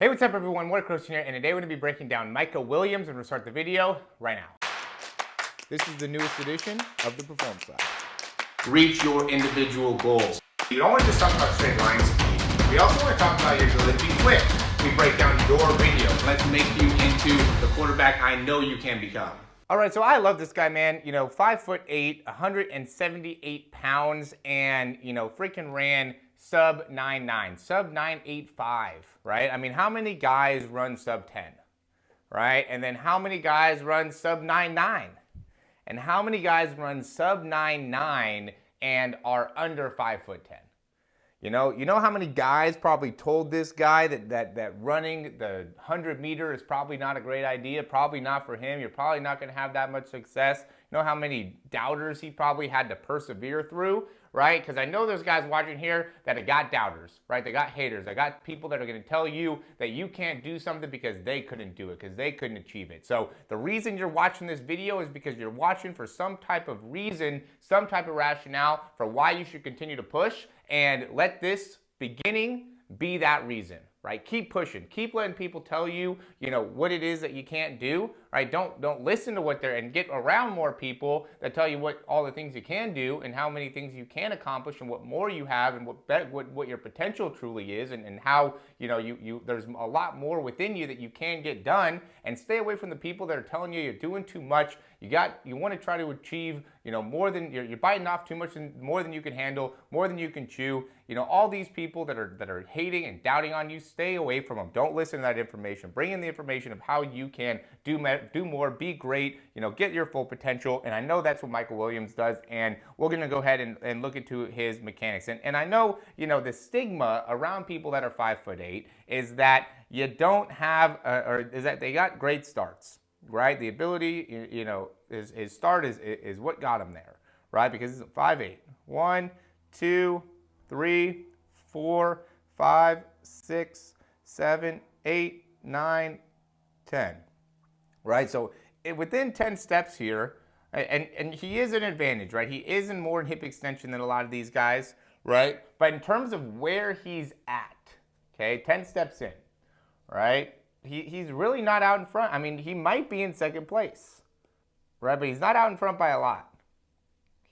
Hey, what's up everyone? Morey Croson here, and today we're going to be breaking down Micah Williams, and we're going to start the video right now. This is the newest edition of the Performance Lab. Reach your individual goals. You don't want to just talk about straight line speed. We also want to talk about your ability to be quick. We break down your video. Let's make you into the quarterback I know you can become. All right, so I love this guy, man. 5'8", 178 pounds, and, freaking ran sub 9'9", sub 9'8'5", right? I mean, how many guys run sub 10, right? And then how many guys run sub 9'9"? And how many guys run sub 9'9" and are under 5'10"? You know how many guys probably told this guy that running the 100-meter is probably not a great idea, probably not for him. You're probably not going to have that much success. You know how many doubters he probably had to persevere through, right? Because I know there's guys watching here that have got doubters, right? They got haters. They got people that are going to tell you that you can't do something because they couldn't do it, because they couldn't achieve it. So the reason you're watching this video is because you're watching for some type of reason, some type of rationale for why you should continue to push, and let this beginning be that reason, right? Keep pushing. Keep letting people tell you, what it is that you can't do, right? Don't listen to what they're, and get around more people that tell you what all the things you can do and how many things you can accomplish and what more you have and what your potential truly is, and how, there's a lot more within you that you can get done. And stay away from the people that are telling you you're doing too much. You want to try to achieve, more than you're biting off too much, and more than you can handle, more than you can chew. All these people that are hating and doubting on you, stay away from them. Don't listen to that information. Bring in the information of how you can do more, be great, get your full potential. And I know that's what Micah Williams does. And we're going to go ahead and look into his mechanics. And I know, the stigma around people that are 5'8" is that you don't have, or is that they got great starts, right? The ability, his start is what got him there, right? Because he's 5'8". 1, 2, 3, 4, 5, 6, 7, 8, 9, 10. Right? So within 10 steps here, and he is an advantage, right? He is in more hip extension than a lot of these guys, right? But in terms of where he's at, okay, 10 steps in, right? He's really not out in front. I mean, he might be in second place, right? But he's not out in front by a lot,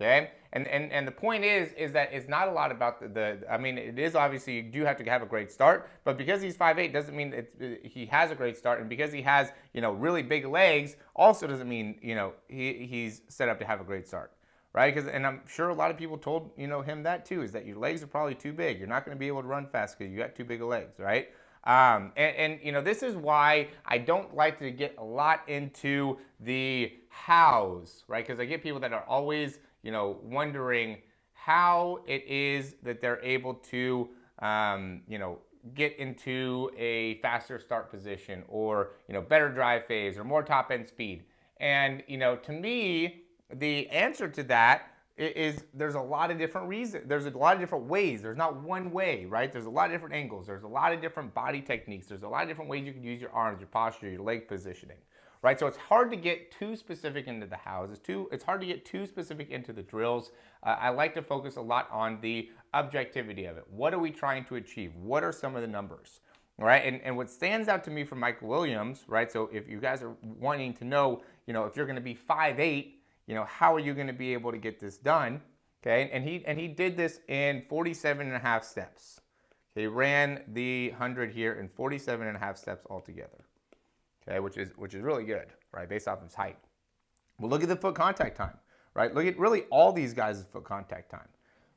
okay? And the point is that it's not a lot about I mean, it is obviously you do have to have a great start, but because he's 5'8" doesn't mean he has a great start, and because he has, really big legs also doesn't mean, he's set up to have a great start, right? And I'm sure a lot of people told, him that too, is that your legs are probably too big. You're not going to be able to run fast because you got too big of legs, right? This is why I don't like to get a lot into the hows, right? Because I get people that are always, wondering how it is that they're able to, get into a faster start position, or, better drive phase, or more top end speed. And, to me, the answer to that is there's a lot of different reasons. There's a lot of different ways. There's not one way, right? There's a lot of different angles. There's a lot of different body techniques. There's a lot of different ways you can use your arms, your posture, your leg positioning, right? So it's hard to get too specific into the hows. It's hard to get too specific into the drills. I like to focus a lot on the objectivity of it. What are we trying to achieve? What are some of the numbers? Right, and what stands out to me from Micah Williams, right? So if you guys are wanting to know, if you're going to be 5'8", how are you going to be able to get this done? Okay, and he did this in 47.5 steps. Okay, he ran the 100 here in 47.5 steps altogether. Okay, which is really good, right? Based off of his height. Well, look at the foot contact time, right? Look at really all these guys' foot contact time.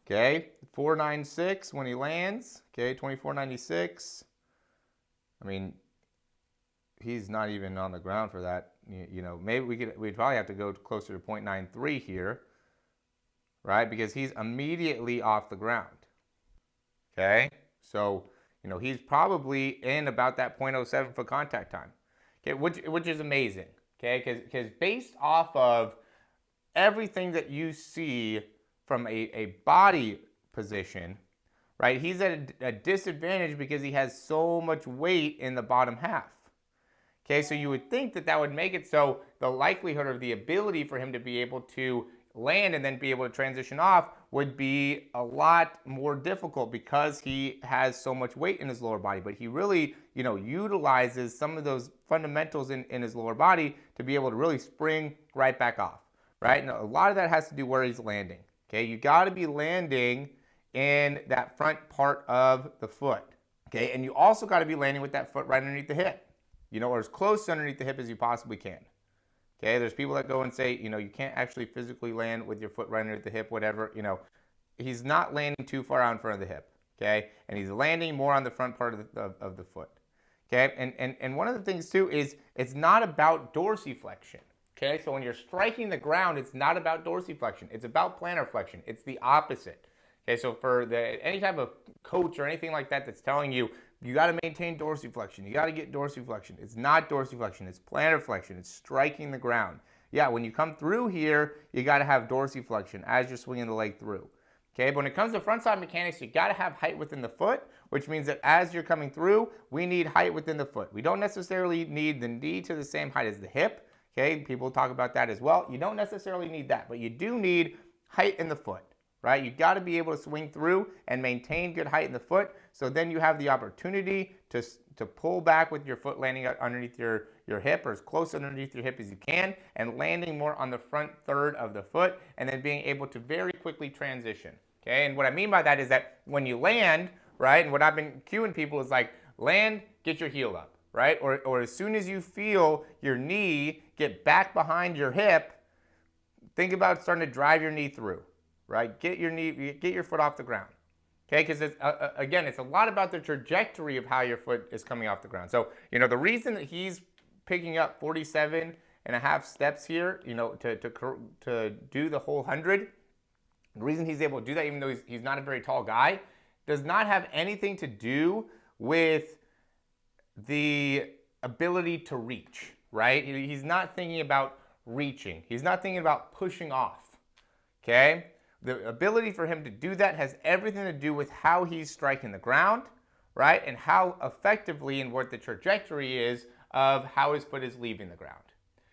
Okay, 4.96 when he lands. Okay, 24.96. I mean, he's not even on the ground for that. Maybe we'd probably have to go closer to 0.93 here, right? Because he's immediately off the ground. Okay, so he's probably in about that 0.07 foot contact time. Okay, which is amazing. Okay, because based off of everything that you see from a body position, right? He's at a disadvantage because he has so much weight in the bottom half. Okay, so you would think that would make it so the likelihood or the ability for him to be able to, land and then be able to transition off would be a lot more difficult because he has so much weight in his lower body. But he really, utilizes some of those fundamentals in his lower body to be able to really spring right back off, right? And a lot of that has to do where he's landing, okay? You got to be landing in that front part of the foot, okay? And you also got to be landing with that foot right underneath the hip, or as close underneath the hip as you possibly can. Okay, there's people that go and say, you can't actually physically land with your foot right underneath the hip, whatever. He's not landing too far out in front of the hip, okay? And he's landing more on the front part of the foot, okay? And one of the things, too, is it's not about dorsiflexion, okay? So when you're striking the ground, it's not about dorsiflexion. It's about plantar flexion. It's the opposite, okay? So for any type of coach or anything like that that's telling you, you got to maintain dorsiflexion. You got to get dorsiflexion. It's not dorsiflexion. It's plantar flexion. It's striking the ground. Yeah, when you come through here, you got to have dorsiflexion as you're swinging the leg through. Okay, but when it comes to frontside mechanics, you got to have height within the foot, which means that as you're coming through, we need height within the foot. We don't necessarily need the knee to the same height as the hip. Okay, people talk about that as well. You don't necessarily need that, but you do need height in the foot. Right? You've got to be able to swing through and maintain good height in the foot, so then you have the opportunity to pull back with your foot landing underneath your hip, or as close underneath your hip as you can, and landing more on the front third of the foot, and then being able to very quickly transition. Okay? And what I mean by that is that when you land, right, and what I've been cueing people is like, land, get your heel up, right? Or as soon as you feel your knee get back behind your hip, think about starting to drive your knee through. Right? Get your foot off the ground. Okay? Because again, it's a lot about the trajectory of how your foot is coming off the ground. So, the reason that he's picking up 47.5 steps here, to do the whole 100, the reason he's able to do that, even though he's not a very tall guy, does not have anything to do with the ability to reach, right? He's not thinking about reaching. He's not thinking about pushing off. Okay? The ability for him to do that has everything to do with how he's striking the ground, right? And how effectively and what the trajectory is of how his foot is leaving the ground.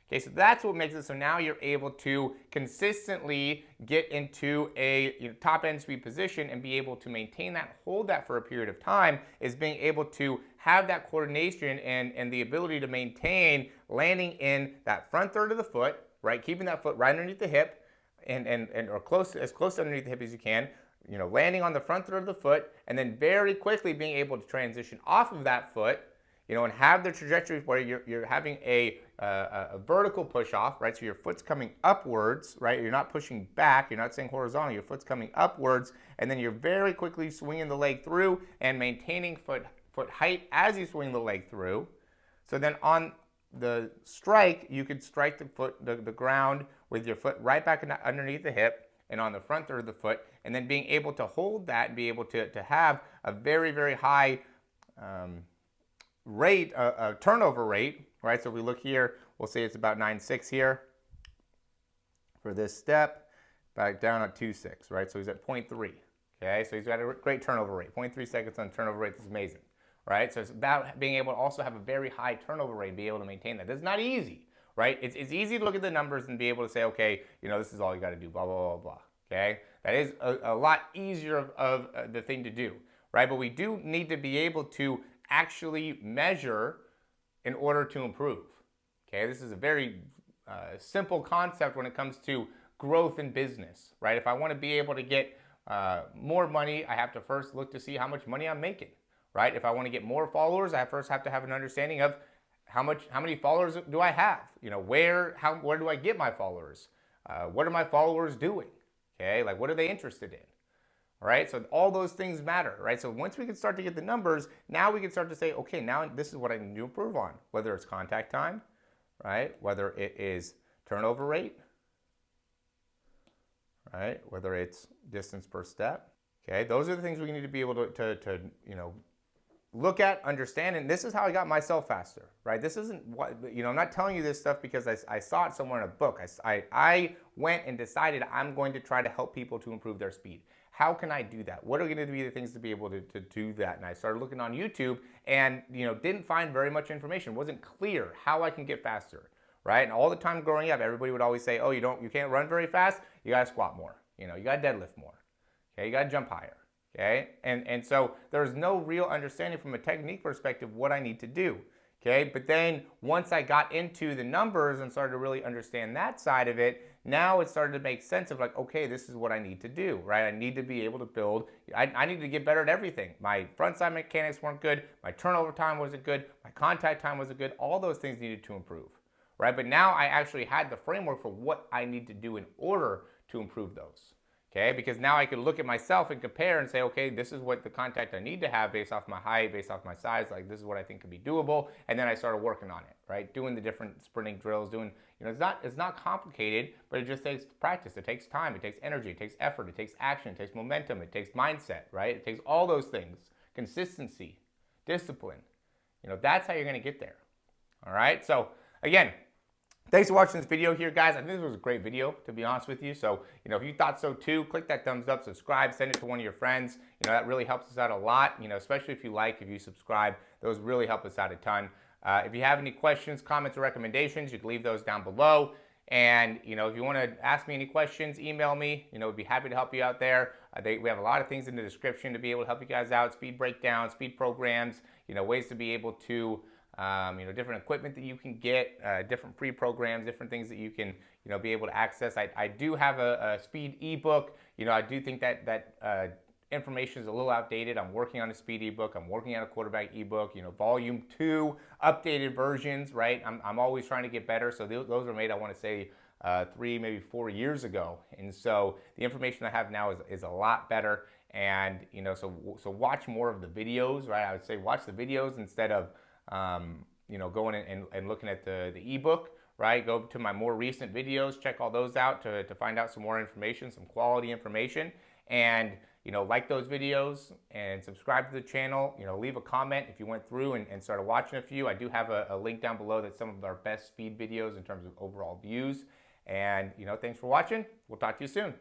Okay, so that's what makes it so now you're able to consistently get into a top end speed position and be able to maintain that, hold that for a period of time, is being able to have that coordination and the ability to maintain landing in that front third of the foot, right? Keeping that foot right underneath the hip, or as close underneath the hip as you can, landing on the front third of the foot, and then very quickly being able to transition off of that foot, and have the trajectory where you're having a vertical push off, right? So your foot's coming upwards, right? You're not pushing back, you're not staying horizontal, your foot's coming upwards, and then you're very quickly swinging the leg through and maintaining foot height as you swing the leg through. So then on the strike, you could strike the ground with your foot right back underneath the hip and on the front third of the foot, and then being able to hold that and be able to have a very, very high turnover rate, right? So if we look here, we'll say it's about 9.6 here for this step, back down at 2.6, right? So he's at 0.3, okay? So he's got a great turnover rate. 0.3 seconds on turnover rate is amazing, right? So it's about being able to also have a very high turnover rate and be able to maintain that. That's not easy. Right? It's easy to look at the numbers and be able to say, okay, this is all you got to do, blah, blah, blah, blah. Okay? That is a lot easier of the thing to do, right? But we do need to be able to actually measure in order to improve. Okay? This is a very simple concept when it comes to growth in business, right? If I want to be able to get more money, I have to first look to see how much money I'm making, right? If I want to get more followers, I first have to have an understanding of how many followers do I have? Where do I get my followers? What are my followers doing? Okay, like what are they interested in? All right, so all those things matter, right? So once we can start to get the numbers, now we can start to say, okay, now this is what I need to improve on, whether it's contact time, right? Whether it is turnover rate, right? Whether it's distance per step. Okay, those are the things we need to be able to look at, understand, and this is how I got myself faster, right? This isn't what, I'm not telling you this stuff because I saw it somewhere in a book. I went and decided I'm going to try to help people to improve their speed. How can I do that? What are going to be the things to be able to do that? And I started looking on YouTube and, didn't find very much information. It wasn't clear how I can get faster, right? And all the time growing up, everybody would always say, oh, you can't run very fast, you gotta squat more, you gotta deadlift more, okay, you gotta jump higher, okay? And so there's no real understanding from a technique perspective what I need to do, okay? But then once I got into the numbers and started to really understand that side of it, now it started to make sense of like, okay, this is what I need to do, right? I need to be able to build, I need to get better at everything. My front side mechanics weren't good, my turnover time wasn't good, my contact time wasn't good, all those things needed to improve, right? But now I actually had the framework for what I need to do in order to improve those. Okay, because now I can look at myself and compare and say, okay, this is what the contact I need to have based off my height, based off my size, like this is what I think could be doable, and then I started working on it, right? Doing the different sprinting drills, it's not complicated, but it just takes practice, it takes time, it takes energy, it takes effort, it takes action, it takes momentum, it takes mindset, right? It takes all those things, consistency, discipline, that's how you're gonna get there, all right? So again, thanks for watching this video here, guys. I think this was a great video, to be honest with you. So, if you thought so too, click that thumbs up, subscribe, send it to one of your friends. That really helps us out a lot, especially if you subscribe. Those really help us out a ton. If you have any questions, comments, or recommendations, you can leave those down below. And, if you want to ask me any questions, email me. We'd be happy to help you out there. We have a lot of things in the description to be able to help you guys out. Speed breakdowns, speed programs, ways to be able to different equipment that you can get, different free programs, different things that you can, be able to access. I do have a speed ebook. I do think that information is a little outdated. I'm working on a speed ebook. I'm working on a quarterback ebook, volume 2, updated versions, right? I'm always trying to get better. So those were made, I want to say, 3, maybe 4 years ago. And so the information I have now is a lot better. And, so watch more of the videos, right? I would say watch the videos instead of, going and looking at the ebook, right? Go to my more recent videos, check all those out to find out some more information, some quality information, and like those videos and subscribe to the channel. Leave a comment if you went through and started watching a few. I do have a link down below that's some of our best speed videos in terms of overall views. And thanks for watching. We'll talk to you soon.